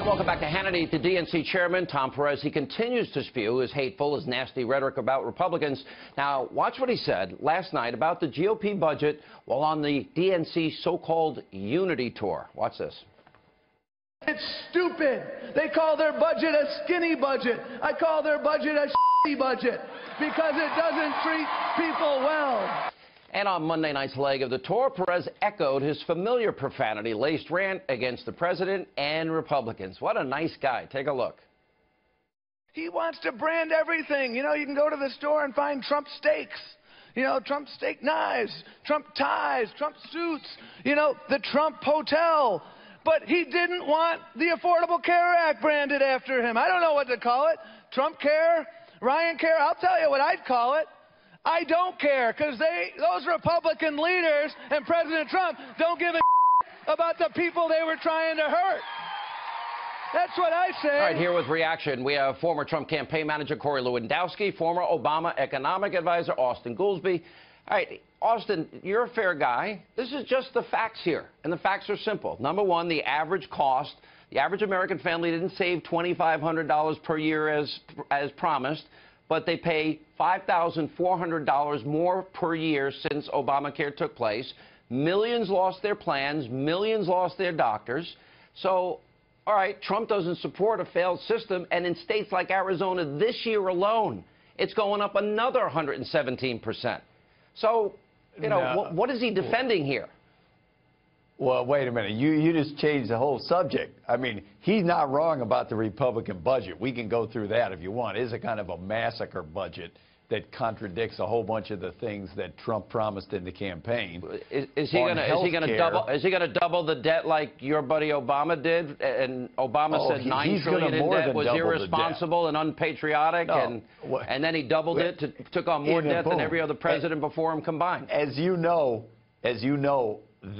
Welcome back to Hannity. The DNC chairman, Tom Perez, he continues to spew his hateful, his nasty rhetoric about Republicans. Now, watch what he said last night about the GOP budget while on the DNC so-called unity tour. Watch this. It's stupid. They call their budget a skinny budget. I call their budget a shitty budget because it doesn't treat people well. And on Monday night's leg of the tour, Perez echoed his familiar profanity-laced rant against the president and Republicans. What a nice guy. Take a look. He wants to brand everything. You know, you can go to the store and find Trump steaks. You know, Trump steak knives, Trump ties, Trump suits, you know, the Trump hotel. But he didn't want the Affordable Care Act branded after him. I don't know what to call it. Trump Care, Ryan Care. I'll tell you what I'd call it. I don't care, because those Republican leaders and President Trump don't give a about the people they were trying to hurt. That's what I say. All right, here with reaction, we have former Trump campaign manager Corey Lewandowski, former Obama economic advisor Austin Goolsbee. All right, Austin, you're a fair guy. This is just the facts here, and the facts are simple. Number one, the average cost. The average American family didn't save $2,500 per year as promised, but they pay $5,400 more per year since Obamacare took place. Millions lost their plans. Millions lost their doctors. So, all right, Trump doesn't support a failed system, and in states like Arizona this year alone, it's going up another 117%. So, you know, what is he defending here? Well, wait a minute. You just changed the whole subject. I mean, he's not wrong about the Republican budget. We can go through that if you want. It is a kind of a massacre budget that contradicts a whole bunch of the things that Trump promised in the campaign. Is he going to double the debt like your buddy Obama did? And Obama said $9 trillion in debt was irresponsible and unpatriotic, and then he doubled it, took on more debt than every other president before him combined. As you know,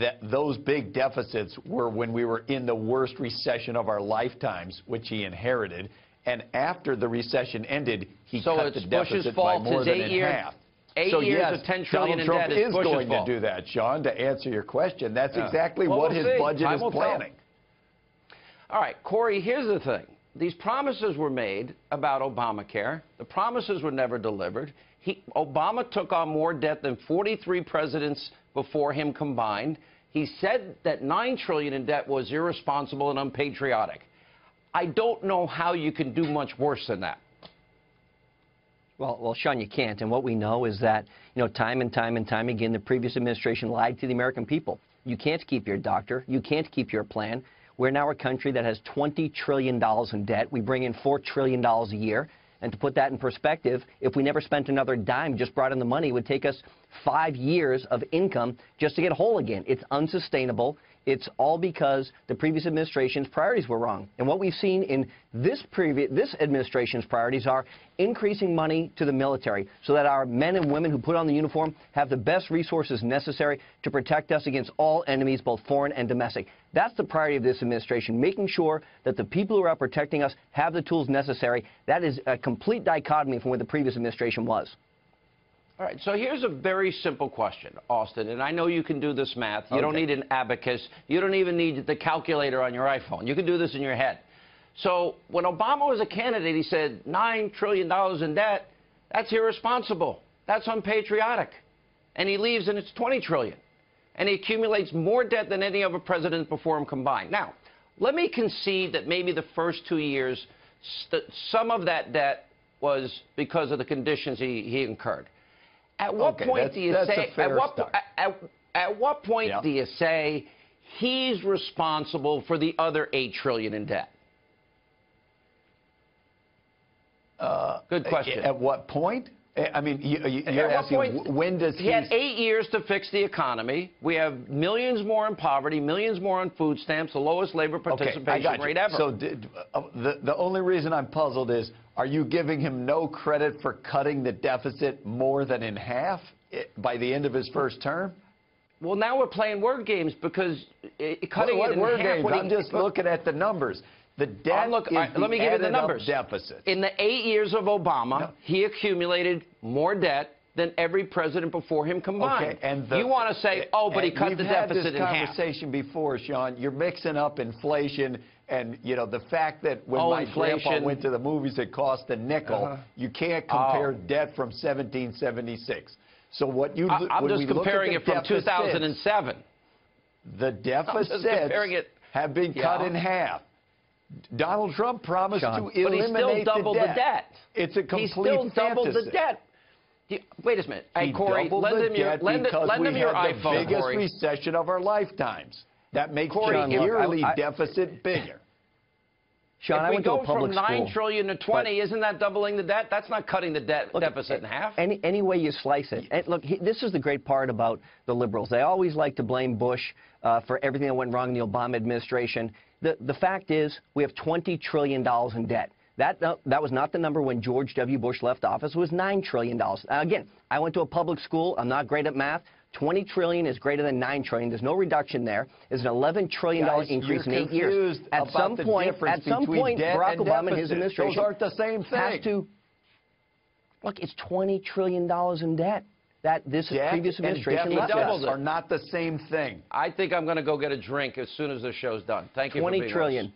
that those big deficits were when we were in the worst recession of our lifetimes, which he inherited. And after the recession ended, he cut the deficit by more than in half. 8 years of $10 trillion in debt is Donald Trump is going to do that, Sean, to answer your question. That's exactly what his budget is planning. All right, Corey, here's the thing. These promises were made about Obamacare. The promises were never delivered. Obama took on more debt than 43 presidents before him combined. He said that $9 trillion in debt was irresponsible and unpatriotic. I don't know how you can do much worse than that. Well, Sean, you can't. And what we know is that, you know, time and time again, the previous administration lied to the American people. You can't keep your doctor. You can't keep your plan. We're now a country that has $20 trillion in debt. We bring in $4 trillion a year. And to put that in perspective, if we never spent another dime, just brought in the money, it would take us 5 years of income just to get whole again. It's unsustainable. It's all because the previous administration's priorities were wrong. And what we've seen in this administration's priorities are increasing money to the military so that our men and women who put on the uniform have the best resources necessary to protect us against all enemies, both foreign and domestic. That's the priority of this administration, making sure that the people who are out protecting us have the tools necessary. That is a complete dichotomy from where the previous administration was. All right, so here's a very simple question, Austin, and I know you can do this math. You don't need an abacus. You don't even need the calculator on your iPhone. You can do this in your head. So when Obama was a candidate, he said $9 trillion in debt. That's irresponsible. That's unpatriotic. And he leaves and it's $20 trillion. And he accumulates more debt than any other president before him combined. Now, let me concede that maybe the first 2 years, some of that debt was because of the conditions he incurred. At what point do you say? At what point do you say he's responsible for the other $8 trillion in debt? Good question. At what point? I mean, you're asking when does he had 8 years to fix the economy. We have millions more in poverty, millions more on food stamps, the lowest labor participation rate ever. So the only reason I'm puzzled is, are you giving him no credit for cutting the deficit more than in half by the end of his first term? Well, now we're playing word games because cutting it in half. I'm just looking at the numbers. The debt let me give you the numbers. Deficit. In the 8 years of Obama, he accumulated more debt than every president before him combined. Okay, and you want to say, oh, but he cut the deficit in half. We've had this conversation before, Sean. You're mixing up inflation and, you know, the fact that when my grandpa went to the movies, it cost a nickel. You can't compare debt from 1776. So what you... I'm just comparing it from 2007. The deficits have been cut in half. Donald Trump promised to eliminate but he still doubled the debt. It's a complete He still doubled the debt. Wait a minute. Hey, Corey, lend him your iPhone, the biggest Corey. recession of our lifetimes. That makes Corey, the yearly deficit bigger. Sean, I went to a public school. If we go from $9 trillion to 20, isn't that doubling the debt? That's not cutting the deficit in half. Any way you slice it. And look, this is the great part about the liberals. They always like to blame Bush for everything that went wrong in the Obama administration. The fact is, we have $20 trillion in debt. That was not the number when George W. Bush left office. It was $9 trillion. Again, I went to a public school. I'm not great at math. 20 trillion is greater than 9 trillion. There's no reduction there. There's an $11 trillion increase in 8 years. At some point, Barack Obama and his administration those aren't the same thing. Has to look. It's $20 trillion in debt that this previous administration left us. Are not the same thing. I think I'm going to go get a drink as soon as the show's done. Thank you for being 20 trillion.